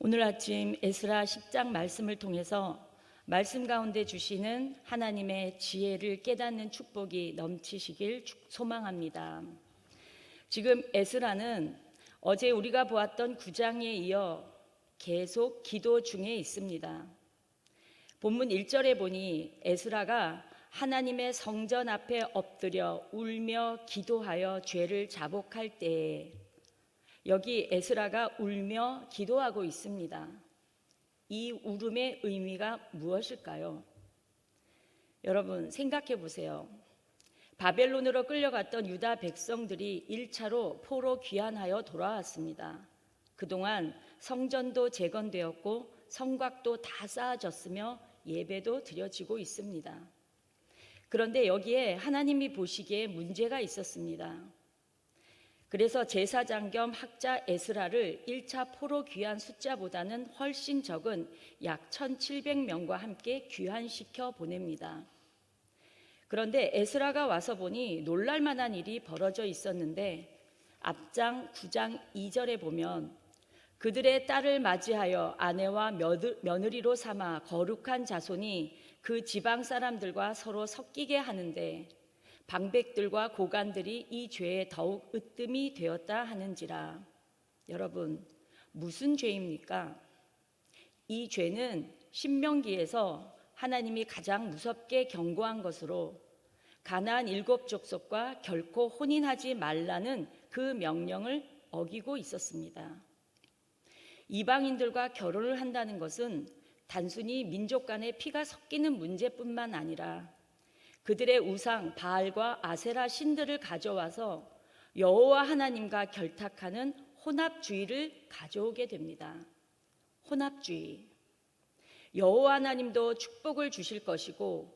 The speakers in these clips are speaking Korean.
오늘 아침 에스라 10장 말씀을 통해서 말씀 가운데 주시는 하나님의 지혜를 깨닫는 축복이 넘치시길 소망합니다. 지금 에스라는 어제 우리가 보았던 9장에 이어 계속 기도 중에 있습니다. 본문 1절에 보니 에스라가 하나님의 성전 앞에 엎드려 울며 기도하여 죄를 자복할 때에 여기 에스라가 울며 기도하고 있습니다. 이 울음의 의미가 무엇일까요? 여러분 생각해 보세요. 바벨론으로 끌려갔던 유다 백성들이 1차로 포로 귀환하여 돌아왔습니다. 그동안 성전도 재건되었고 성곽도 다 쌓아졌으며 예배도 드려지고 있습니다. 그런데 여기에 하나님이 보시기에 문제가 있었습니다. 그래서 제사장 겸 학자 에스라를 1차 포로 귀환 숫자보다는 훨씬 적은 약 1700명과 함께 귀환시켜 보냅니다. 그런데 에스라가 와서 보니 놀랄만한 일이 벌어져 있었는데 앞장 9장 2절에 보면 그들의 딸을 맞이하여 아내와 며느리로 삼아 거룩한 자손이 그 지방 사람들과 서로 섞이게 하는데 방백들과 고관들이 이 죄에 더욱 으뜸이 되었다 하는지라. 여러분 무슨 죄입니까? 이 죄는 신명기에서 하나님이 가장 무섭게 경고한 것으로 가나안 7족속과 결코 혼인하지 말라는 그 명령을 어기고 있었습니다. 이방인들과 결혼을 한다는 것은 단순히 민족 간의 피가 섞이는 문제뿐만 아니라 그들의 우상 바알과 아세라 신들을 가져와서 여호와 하나님과 결탁하는 혼합주의를 가져오게 됩니다. 혼합주의. 여호와 하나님도 축복을 주실 것이고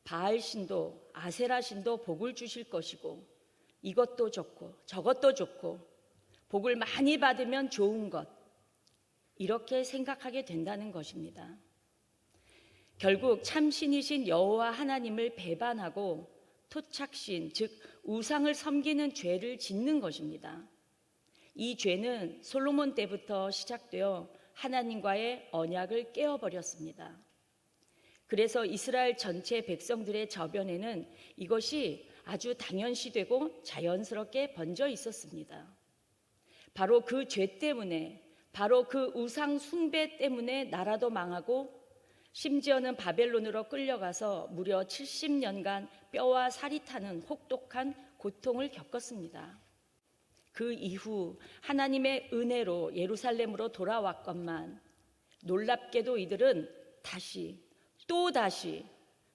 바알 신도 아세라 신도 복을 주실 것이고 이것도 좋고 저것도 좋고 복을 많이 받으면 좋은 것, 이렇게 생각하게 된다는 것입니다. 결국 참신이신 여호와 하나님을 배반하고 토착신, 즉 우상을 섬기는 죄를 짓는 것입니다. 이 죄는 솔로몬 때부터 시작되어 하나님과의 언약을 깨어버렸습니다. 그래서 이스라엘 전체 백성들의 저변에는 이것이 아주 당연시되고 자연스럽게 번져 있었습니다. 바로 그 죄 때문에, 바로 그 우상 숭배 때문에 나라도 망하고 심지어는 바벨론으로 끌려가서 무려 70년간 뼈와 살이 타는 혹독한 고통을 겪었습니다. 그 이후 하나님의 은혜로 예루살렘으로 돌아왔건만 놀랍게도 이들은 또다시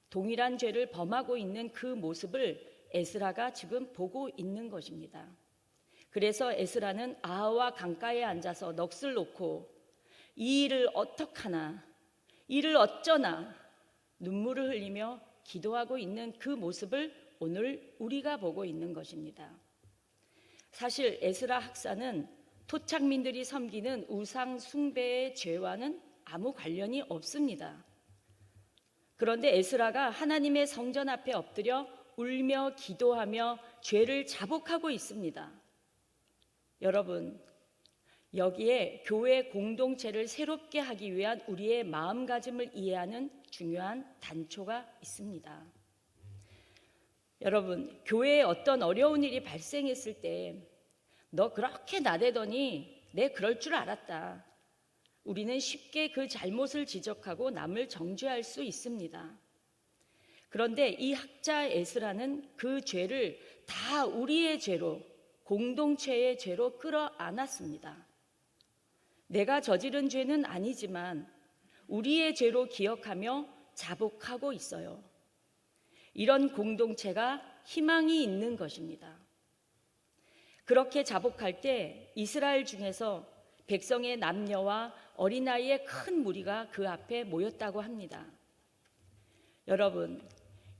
동일한 죄를 범하고 있는 그 모습을 에스라가 지금 보고 있는 것입니다. 그래서 에스라는 아하와 강가에 앉아서 넋을 놓고 이 일을 어떡하나, 이를 어쩌나 눈물을 흘리며 기도하고 있는 그 모습을 오늘 우리가 보고 있는 것입니다. 사실 에스라 학사는 토착민들이 섬기는 우상 숭배의 죄와는 아무 관련이 없습니다. 그런데 에스라가 하나님의 성전 앞에 엎드려 울며 기도하며 죄를 자복하고 있습니다. 여러분, 여기에 교회 공동체를 새롭게 하기 위한 우리의 마음가짐을 이해하는 중요한 단초가 있습니다. 여러분, 교회에 어떤 어려운 일이 발생했을 때 너 그렇게 나대더니 내 그럴 줄 알았다. 우리는 쉽게 그 잘못을 지적하고 남을 정죄할 수 있습니다. 그런데 이 학자 에스라는 그 죄를 다 우리의 죄로, 공동체의 죄로 끌어안았습니다. 내가 저지른 죄는 아니지만 우리의 죄로 기억하며 자복하고 있어요. 이런 공동체가 희망이 있는 것입니다. 그렇게 자복할 때 이스라엘 중에서 백성의 남녀와 어린아이의 큰 무리가 그 앞에 모였다고 합니다. 여러분,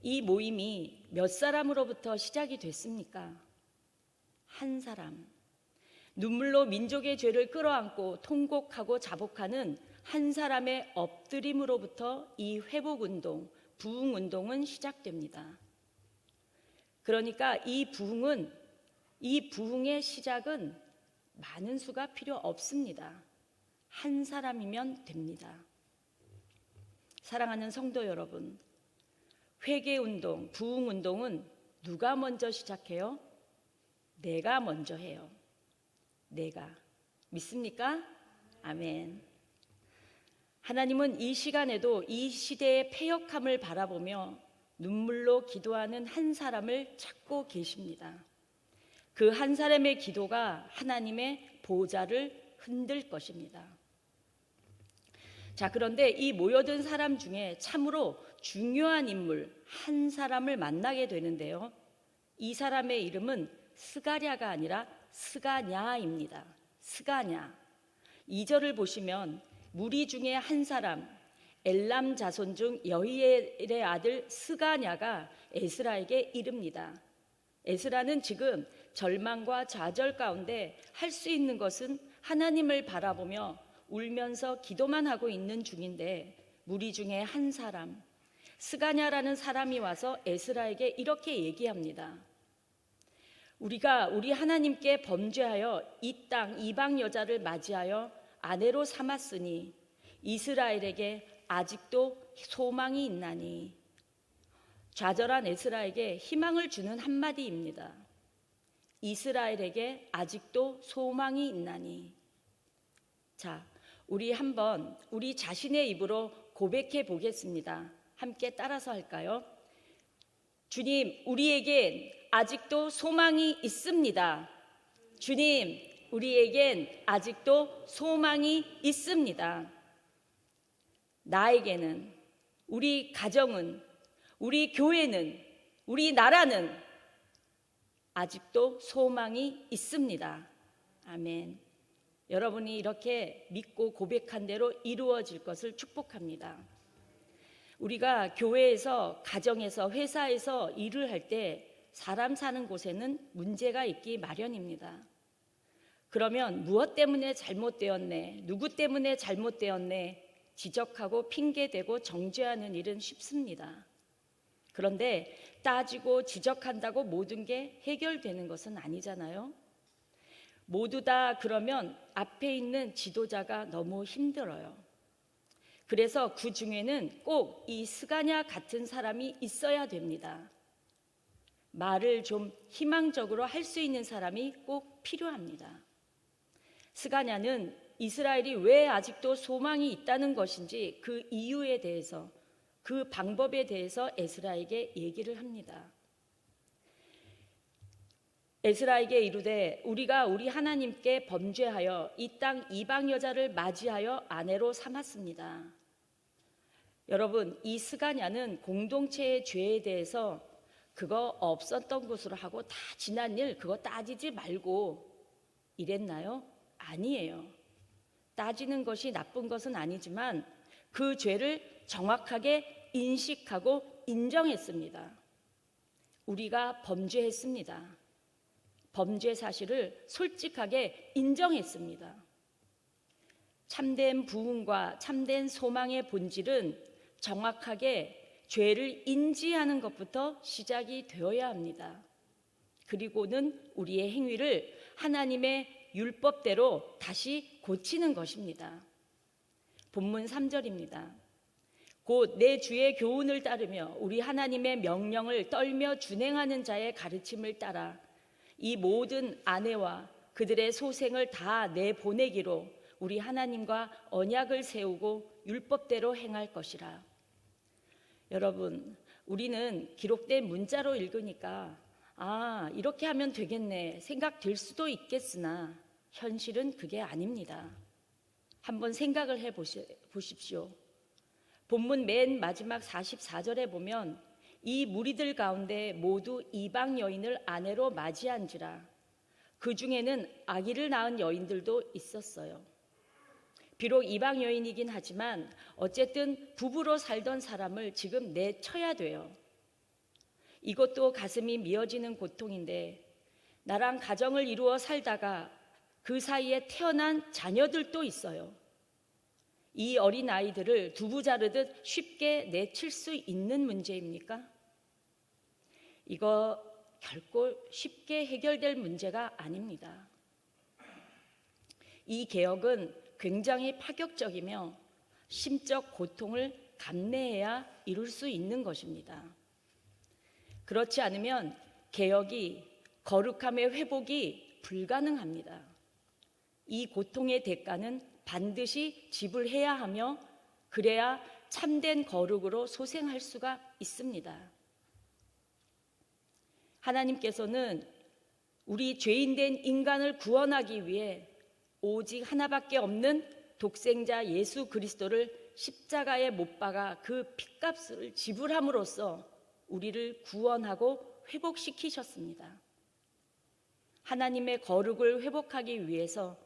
이 모임이 몇 사람으로부터 시작이 됐습니까? 한 사람. 눈물로 민족의 죄를 끌어안고 통곡하고 자복하는 한 사람의 엎드림으로부터 이 회복운동, 부흥운동은 시작됩니다. 그러니까 이 부흥의 시작은 많은 수가 필요 없습니다. 한 사람이면 됩니다. 사랑하는 성도 여러분, 회개운동, 부흥운동은 누가 먼저 시작해요? 내가 먼저 해요. 내가. 믿습니까? 아멘. 하나님은 이 시간에도 이 시대의 패역함을 바라보며 눈물로 기도하는 한 사람을 찾고 계십니다. 그 한 사람의 기도가 하나님의 보좌를 흔들 것입니다. 자, 그런데 이 모여든 사람 중에 참으로 중요한 인물 한 사람을 만나게 되는데요. 이 사람의 이름은 스가랴가 아니라 스가냐입니다. 스가냐. 2절을 보시면 무리 중에 한 사람, 엘람 자손 중 여히엘의 아들 스가냐가 에스라에게 이릅니다. 에스라는 지금 절망과 좌절 가운데 할 수 있는 것은 하나님을 바라보며 울면서 기도만 하고 있는 중인데, 무리 중에 한 사람, 스가냐라는 사람이 와서 에스라에게 이렇게 얘기합니다. 우리가 우리 하나님께 범죄하여 이 땅 이방 여자를 맞이하여 아내로 삼았으니 이스라엘에게 아직도 소망이 있나니. 좌절한 에스라에게 희망을 주는 한마디입니다. 이스라엘에게 아직도 소망이 있나니. 자, 우리 한번 우리 자신의 입으로 고백해 보겠습니다. 함께 따라서 할까요? 주님, 우리에겐 아직도 소망이 있습니다. 주님, 우리에겐 아직도 소망이 있습니다. 나에게는, 우리 가정은, 우리 교회는, 우리 나라는 아직도 소망이 있습니다. 아멘. 여러분이 이렇게 믿고 고백한 대로 이루어질 것을 축복합니다. 우리가 교회에서, 가정에서, 회사에서 일을 할 때 사람 사는 곳에는 문제가 있기 마련입니다. 그러면 무엇 때문에 잘못되었네, 누구 때문에 잘못되었네 지적하고 핑계대고 정죄하는 일은 쉽습니다. 그런데 따지고 지적한다고 모든 게 해결되는 것은 아니잖아요. 모두 다 그러면 앞에 있는 지도자가 너무 힘들어요. 그래서 그 중에는 꼭 이 스가냐 같은 사람이 있어야 됩니다. 말을 좀 희망적으로 할 수 있는 사람이 꼭 필요합니다. 스가냐는 이스라엘이 왜 아직도 소망이 있다는 것인지 그 이유에 대해서, 그 방법에 대해서 에스라에게 얘기를 합니다. 에스라에게 이르되 우리가 우리 하나님께 범죄하여 이 땅 이방 여자를 맞이하여 아내로 삼았습니다. 여러분, 이 스가냐는 공동체의 죄에 대해서 그거 없었던 것으로 하고 다 지난 일 그거 따지지 말고 이랬나요? 아니에요. 따지는 것이 나쁜 것은 아니지만 그 죄를 정확하게 인식하고 인정했습니다. 우리가 범죄했습니다. 범죄 사실을 솔직하게 인정했습니다. 참된 부흥과 참된 소망의 본질은 정확하게 죄를 인지하는 것부터 시작이 되어야 합니다. 그리고는 우리의 행위를 하나님의 율법대로 다시 고치는 것입니다. 본문 3절입니다. 곧 내 주의 교훈을 따르며 우리 하나님의 명령을 떨며 준행하는 자의 가르침을 따라 이 모든 아내와 그들의 소생을 다 내보내기로 우리 하나님과 언약을 세우고 율법대로 행할 것이라. 여러분, 우리는 기록된 문자로 읽으니까 이렇게 하면 되겠네 생각될 수도 있겠으나 현실은 그게 아닙니다. 한번 생각을 해보십시오. 본문 맨 마지막 44절에 보면 이 무리들 가운데 모두 이방 여인을 아내로 맞이한지라. 그 중에는 아기를 낳은 여인들도 있었어요. 비록 이방 여인이긴 하지만 어쨌든 부부로 살던 사람을 지금 내쳐야 돼요. 이것도 가슴이 미어지는 고통인데, 나랑 가정을 이루어 살다가 그 사이에 태어난 자녀들도 있어요. 이 어린 아이들을 두부 자르듯 쉽게 내칠 수 있는 문제입니까? 이거 결코 쉽게 해결될 문제가 아닙니다. 이 개혁은 굉장히 파격적이며 심적 고통을 감내해야 이룰 수 있는 것입니다. 그렇지 않으면 개혁이, 거룩함의 회복이 불가능합니다. 이 고통의 대가는 반드시 지불해야 하며 그래야 참된 거룩으로 소생할 수가 있습니다. 하나님께서는 우리 죄인된 인간을 구원하기 위해 오직 하나밖에 없는 독생자 예수 그리스도를 십자가에 못 박아 그 핏값을 지불함으로써 우리를 구원하고 회복시키셨습니다. 하나님의 거룩을 회복하기 위해서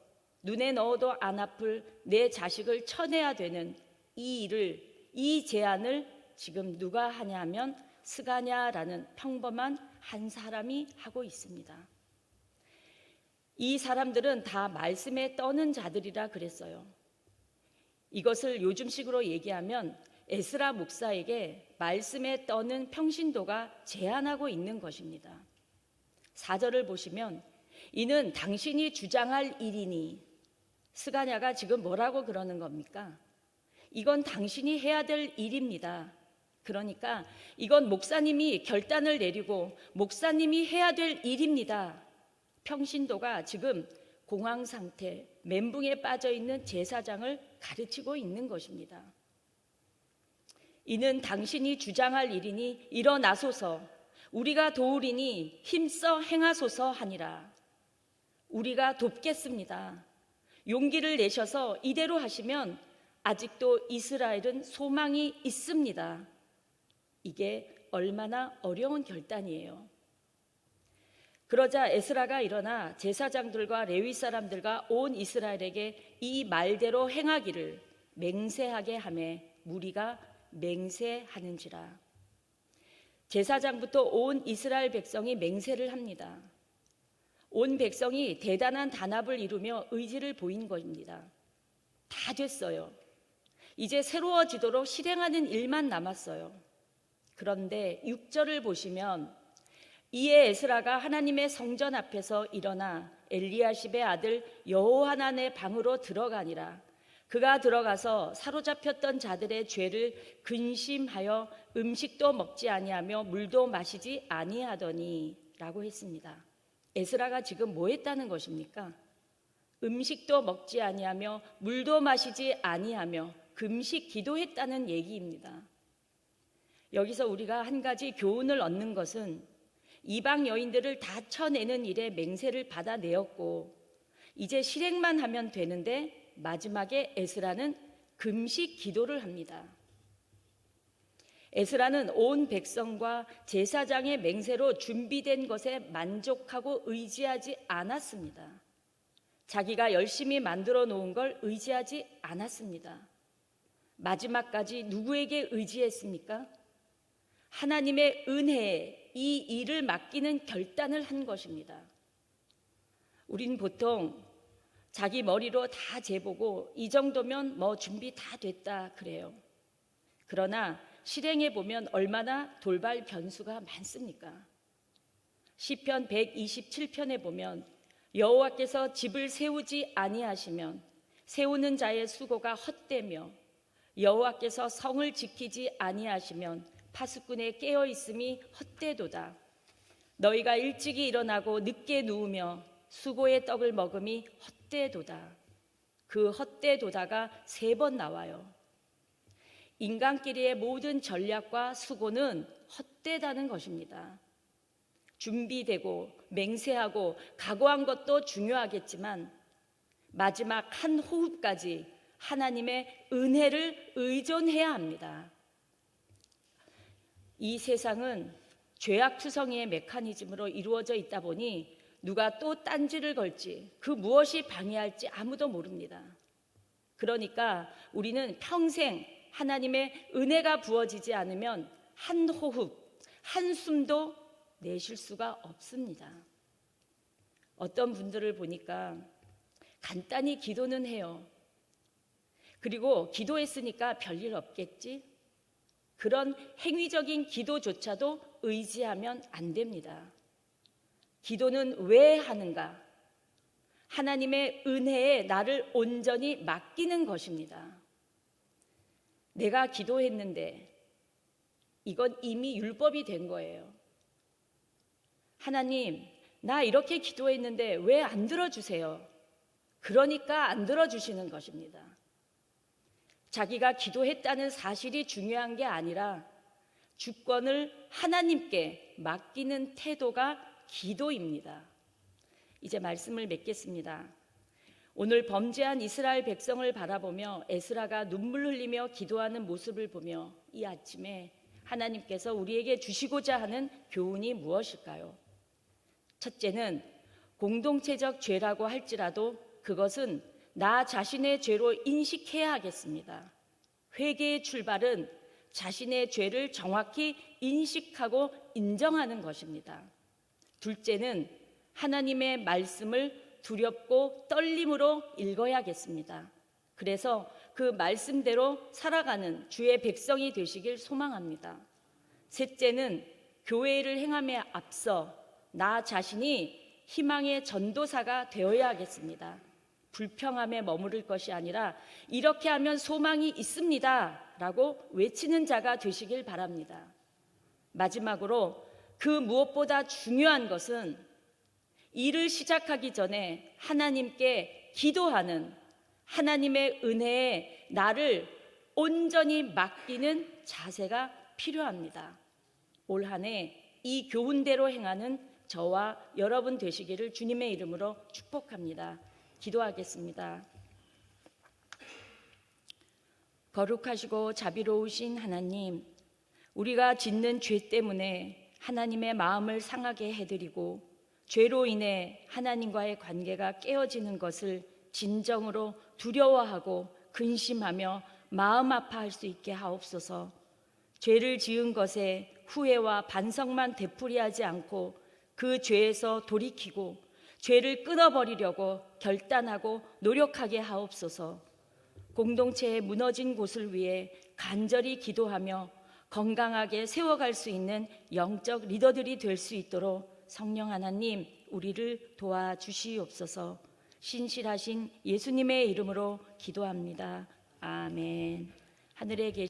눈에 넣어도 안 아플 내 자식을 쳐내야 되는 이 제안을 지금 누가 하냐 하면 스가냐라는 평범한 한 사람이 하고 있습니다. 이 사람들은 다 말씀에 떠는 자들이라 그랬어요. 이것을 요즘식으로 얘기하면 에스라 목사에게 말씀에 떠는 평신도가 제안하고 있는 것입니다. 4절을 보시면 이는 당신이 주장할 일이니, 스가냐가 지금 뭐라고 그러는 겁니까? 이건 당신이 해야 될 일입니다. 그러니까 이건 목사님이 결단을 내리고 목사님이 해야 될 일입니다. 평신도가 지금 공황 상태, 멘붕에 빠져 있는 제사장을 가르치고 있는 것입니다. 이는 당신이 주장할 일이니 일어나소서, 우리가 도우리니 힘써 행하소서 하니라. 우리가 돕겠습니다. 용기를 내셔서 이대로 하시면 아직도 이스라엘은 소망이 있습니다. 이게 얼마나 어려운 결단이에요. 그러자 에스라가 일어나 제사장들과 레위 사람들과 온 이스라엘에게 이 말대로 행하기를 맹세하게 하매 무리가 맹세하는지라. 제사장부터 온 이스라엘 백성이 맹세를 합니다. 온 백성이 대단한 단합을 이루며 의지를 보인 것입니다. 다 됐어요. 이제 새로워지도록 실행하는 일만 남았어요. 그런데 6절을 보시면 이에 에스라가 하나님의 성전 앞에서 일어나 엘리야십의 아들 여호하난의 방으로 들어가니라. 그가 들어가서 사로잡혔던 자들의 죄를 근심하여 음식도 먹지 아니하며 물도 마시지 아니하더니 라고 했습니다. 에스라가 지금 뭐 했다는 것입니까? 음식도 먹지 아니하며 물도 마시지 아니하며 금식 기도했다는 얘기입니다. 여기서 우리가 한 가지 교훈을 얻는 것은 이방 여인들을 다 쳐내는 일에 맹세를 받아내었고 이제 실행만 하면 되는데 마지막에 에스라는 금식 기도를 합니다. 에스라는 온 백성과 제사장의 맹세로 준비된 것에 만족하고 의지하지 않았습니다. 자기가 열심히 만들어 놓은 걸 의지하지 않았습니다. 마지막까지 누구에게 의지했습니까? 하나님의 은혜에 이 일을 맡기는 결단을 한 것입니다. 우린 보통 자기 머리로 다 재보고 이 정도면 뭐 준비 다 됐다 그래요. 그러나 실행해 보면 얼마나 돌발 변수가 많습니까? 시편 127편에 보면 여호와께서 집을 세우지 아니하시면 세우는 자의 수고가 헛되며 여호와께서 성을 지키지 아니하시면 파수꾼의 깨어 있음이 헛되도다. 너희가 일찍이 일어나고 늦게 누우며 수고의 떡을 먹음이 헛되도다. 그 헛되도다가 3번 나와요. 인간끼리의 모든 전략과 수고는 헛되다는 것입니다. 준비되고 맹세하고 각오한 것도 중요하겠지만 마지막 한 호흡까지 하나님의 은혜를 의존해야 합니다. 이 세상은 죄악투성이의 메커니즘으로 이루어져 있다 보니 누가 또 딴지를 걸지 그 무엇이 방해할지 아무도 모릅니다. 그러니까 우리는 평생 하나님의 은혜가 부어지지 않으면 한 호흡, 한 숨도 내쉴 수가 없습니다. 어떤 분들을 보니까 간단히 기도는 해요. 그리고 기도했으니까 별일 없겠지? 그런 행위적인 기도조차도 의지하면 안 됩니다. 기도는 왜 하는가? 하나님의 은혜에 나를 온전히 맡기는 것입니다. 내가 기도했는데 이건 이미 율법이 된 거예요. 하나님, 나 이렇게 기도했는데 왜 안 들어주세요? 그러니까 안 들어주시는 것입니다. 자기가 기도했다는 사실이 중요한 게 아니라 주권을 하나님께 맡기는 태도가 기도입니다. 이제 말씀을 맺겠습니다. 오늘 범죄한 이스라엘 백성을 바라보며 에스라가 눈물 흘리며 기도하는 모습을 보며 이 아침에 하나님께서 우리에게 주시고자 하는 교훈이 무엇일까요? 첫째는 공동체적 죄라고 할지라도 그것은 나 자신의 죄로 인식해야 하겠습니다. 회개의 출발은 자신의 죄를 정확히 인식하고 인정하는 것입니다. 둘째는 하나님의 말씀을 두렵고 떨림으로 읽어야겠습니다. 그래서 그 말씀대로 살아가는 주의 백성이 되시길 소망합니다. 셋째는 교회를 행함에 앞서 나 자신이 희망의 전도사가 되어야 하겠습니다. 불평함에 머무를 것이 아니라 이렇게 하면 소망이 있습니다 라고 외치는 자가 되시길 바랍니다. 마지막으로 그 무엇보다 중요한 것은 일을 시작하기 전에 하나님께 기도하는 하나님의 은혜에 나를 온전히 맡기는 자세가 필요합니다. 올 한 해 이 교훈대로 행하는 저와 여러분 되시기를 주님의 이름으로 축복합니다. 기도하겠습니다. 거룩하시고 자비로우신 하나님, 우리가 짓는 죄 때문에 하나님의 마음을 상하게 해드리고 죄로 인해 하나님과의 관계가 깨어지는 것을 진정으로 두려워하고 근심하며 마음 아파할 수 있게 하옵소서. 죄를 지은 것에 후회와 반성만 되풀이하지 않고 그 죄에서 돌이키고 죄를 끊어버리려고 결단하고 노력하게 하옵소서. 공동체의 무너진 곳을 위해 간절히 기도하며 건강하게 세워갈 수 있는 영적 리더들이 될 수 있도록 성령 하나님 우리를 도와주시옵소서. 신실하신 예수님의 이름으로 기도합니다. 아멘. 하늘에 계신